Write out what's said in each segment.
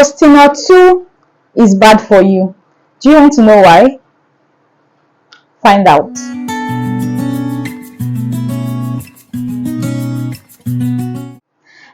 Postinor 2 is bad for you. Do you want to know why? Find out.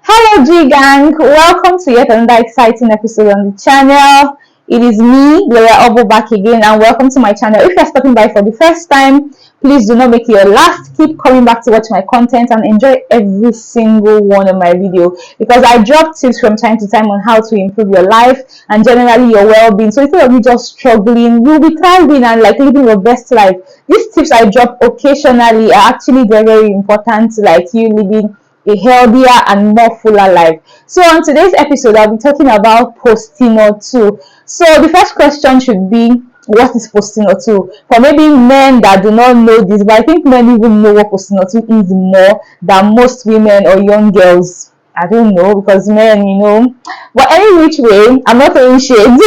Hello G Gang, welcome to yet another exciting episode on the channel. It is me, Gloria Obo, back again, and welcome to my channel. If you're stopping by for the first time, please do not make it your last. Keep coming back to watch my content and enjoy every single one of my video, because I drop tips from time to time on how to improve your life and generally your well-being. So instead of you just struggling, you'll be thriving and like living your best life. These tips I drop occasionally are actually very, very important to like you living a healthier and more fuller life. So on today's episode, I'll be talking about Postinor 2. So the first question should be, what is Postinor 2? For maybe men that do not know this, but I think men even know what Postinor 2 is more than most women or young girls. I don't know, because men, you know. But any which way, I'm not throwing shades.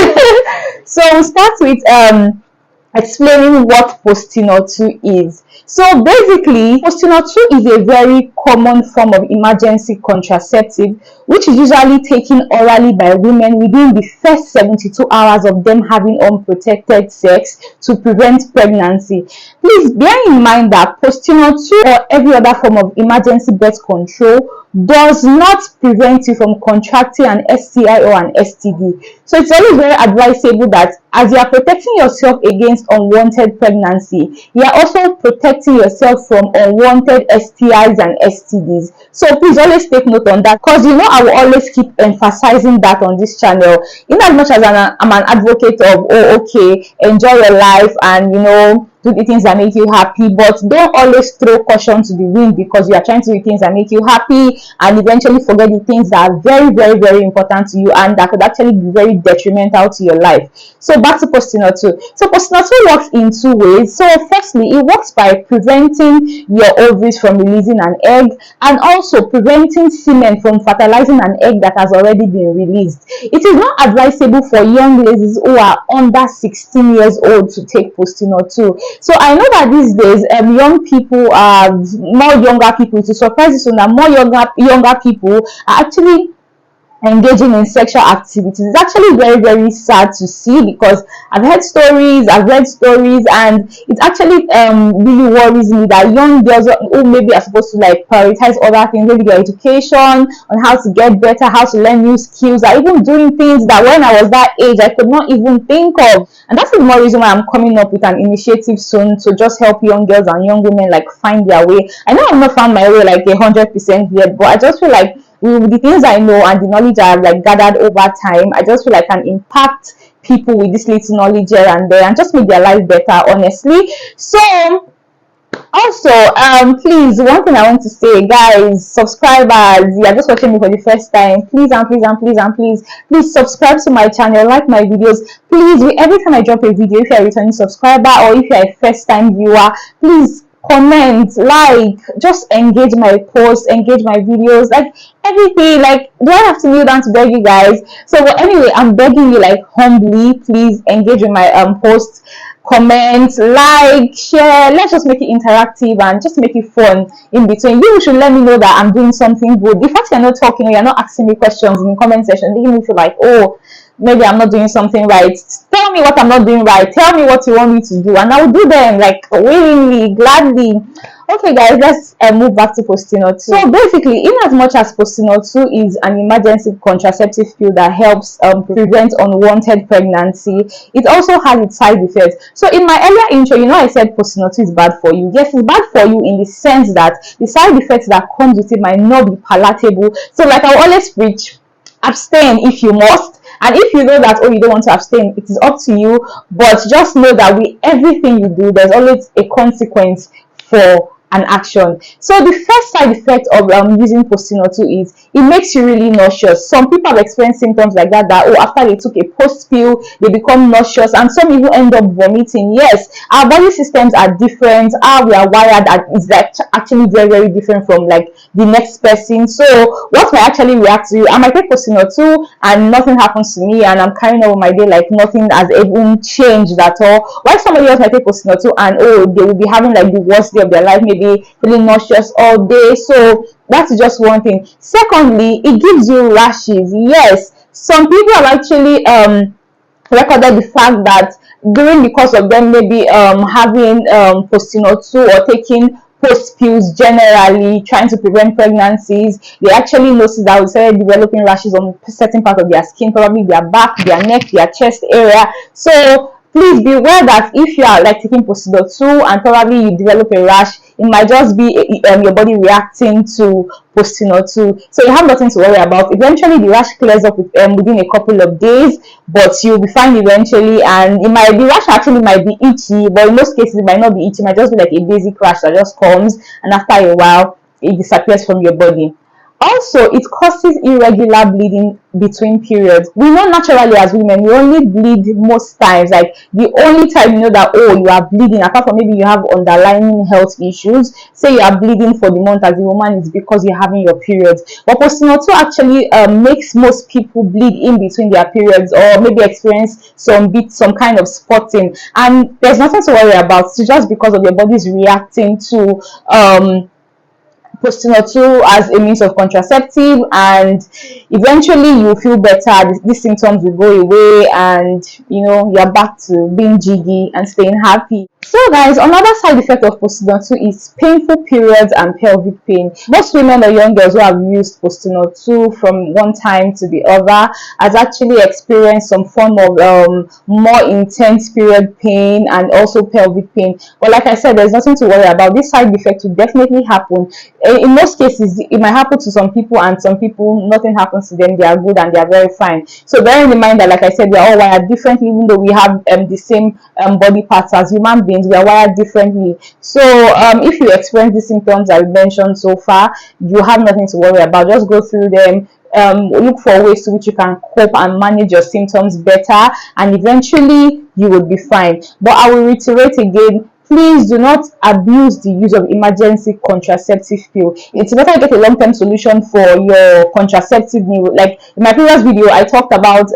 So we'll start with explaining what Postinor 2 is. So basically, Postinor 2 is a very common form of emergency contraceptive, which is usually taken orally by women within the first 72 hours of them having unprotected sex to prevent pregnancy. Please bear in mind that Postinor 2 or every other form of emergency birth control does not prevent you from contracting an STI or an STD. So it's always very advisable that as you are protecting yourself against unwanted pregnancy, you are also protecting yourself from unwanted STIs and STDs. So please always take note on that, because you know I will always keep emphasizing that on this channel. In as much as I'm an advocate of, oh okay, enjoy your life and you know, do the things that make you happy, but don't always throw caution to the wind because you are trying to do things that make you happy and eventually forget the things that are very, very, very important to you and that could actually be very detrimental to your life. So back to Postinor 2. So Postinor 2 works in two ways. So firstly, it works by preventing your ovaries from releasing an egg and also preventing semen from fertilizing an egg that has already been released. It is not advisable for young ladies who are under 16 years old to take Postinor 2. So I know that these days, young people are more younger people. To surprise you, so that more younger people are actually engaging in sexual activities. It's actually very, very sad to see, because I've heard stories, I've read stories, and it actually really worries me that young girls who maybe are supposed to like prioritize other things, maybe their education, on how to get better, how to learn new skills, are even doing things that when I was that age I could not even think of. And that's the more reason why I'm coming up with an initiative soon to just help young girls and young women like find their way. I know I've not found my way like 100% yet, but I just feel like with the things I know and the knowledge I've like gathered over time, I just feel like I can impact people with this little knowledge here and there and just make their life better, honestly. So also, please, one thing I want to say, guys, subscribers, you are just watching me for the first time, please and please and please and please subscribe to my channel, like my videos. Please, every time I drop a video, if you're a returning subscriber or if you're a first time viewer, please comment, like, just engage my posts, engage my videos, like everything. Like, do I have to kneel down to beg you guys? So but anyway, I'm begging you like humbly, please engage with my posts, comment, like, share. Let's just make it interactive and just make it fun in between. You should let me know that I'm doing something good. The fact you're not talking or you're not asking me questions in the comment section, making me feel like, oh, maybe I'm not doing something right. Tell me what I'm not doing right. Tell me what you want me to do, and I will do them like willingly, gladly. Okay, guys, let's move back to Postinor 2. So basically, in as much as Postinor 2 is an emergency contraceptive pill that helps prevent unwanted pregnancy, it also has its side effects. So in my earlier intro, you know, I said Postinor 2 is bad for you. Yes, it's bad for you in the sense that the side effects that comes with it might not be palatable. So like I always preach, abstain if you must. And if you know that, oh, you don't want to abstain, it is up to you. But just know that with everything you do, there's always a consequence for an action. So the first side effect of using Postinor 2 is it makes you really nauseous. Some people have experienced symptoms like that, oh, after they took a post pill, they become nauseous, and some even end up vomiting. Yes, our body systems are different, how we are wired is like actually very, very different from like the next person. So what might actually react to you, I might take Postinor 2 and nothing happens to me and I'm carrying on with my day like nothing has even changed at all, while somebody else might take Postinor 2 and oh, they will be having like the worst day of their life, maybe feeling nauseous all day. So that's just one thing. Secondly, it gives you rashes. Yes, Some people have actually recorded the fact that during the course of them maybe having Postinor 2 or taking post pills, generally trying to prevent pregnancies, they actually noticed that we started developing rashes on certain part of their skin, probably their back, their neck, their chest area. So please be aware that if you are like taking Postinor 2 and probably you develop a rash, it might just be your body reacting to Postinor 2. So you have nothing to worry about. Eventually the rash clears up within a couple of days, but you'll be fine eventually. And the rash actually might be itchy, but in most cases it might not be itchy. It might just be like a basic rash that just comes, and after a while it disappears from your body. Also, it causes irregular bleeding between periods. We know naturally as women, we only bleed most times. Like the only time you know that, oh, you are bleeding, apart from maybe you have underlying health issues, say you are bleeding for the month as a woman, is because you're having your periods. But Postinor 2 actually makes most people bleed in between their periods, or maybe experience some kind of spotting. And there's nothing to worry about. It's just because of your body's reacting to Postinor 2 as a means of contraceptive, and eventually you feel better. These symptoms will go away, and you're back to being jiggy and staying happy. So guys, another side effect of Postinor 2 is painful periods and pelvic pain. Most women or young girls who have used Postinor 2 from one time to the other has actually experienced some form of more intense period pain and also pelvic pain. But like I said, there's nothing to worry about. This side effect will definitely happen. In most cases, it might happen to some people, and some people nothing happens to them. They are good and they are very fine. So bearing in mind that, like I said, we are all wired differently, even though we have the same body parts as human beings, we are wired differently. So if you experience the symptoms I mentioned so far, you have nothing to worry about. Just go through them. Look for ways to which you can cope and manage your symptoms better, and eventually you will be fine. But I will reiterate again, please do not abuse the use of emergency contraceptive pill. It's better to get a long-term solution for your contraceptive need. Like in my previous video, I talked about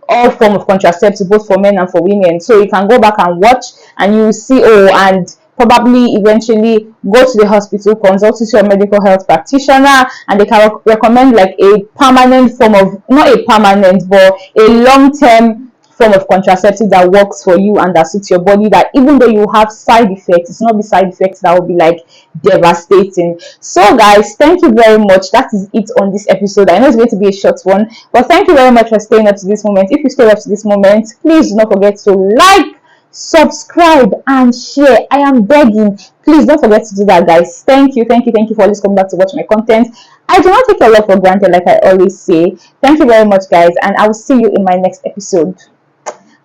all form of contraceptive, both for men and for women. So you can go back and watch, and you will see, and probably eventually go to the hospital, consult with your medical health practitioner, and they can recommend like a permanent form of, not a permanent, but a long-term form of contraceptive that works for you and that suits your body, that even though you have side effects, it's not the side effects that will be like devastating. So guys, thank you very much. That is it on this episode. I know it's going to be a short one, but thank you very much for staying up to this moment. If you stayed up to this moment, please do not forget to like, subscribe and share. I am begging, please don't forget to do that, guys. Thank you for always coming back to watch my content. I do not take your love for granted, like I always say. Thank you very much, guys, and I will see you in my next episode.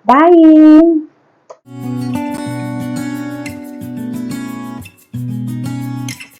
Bye.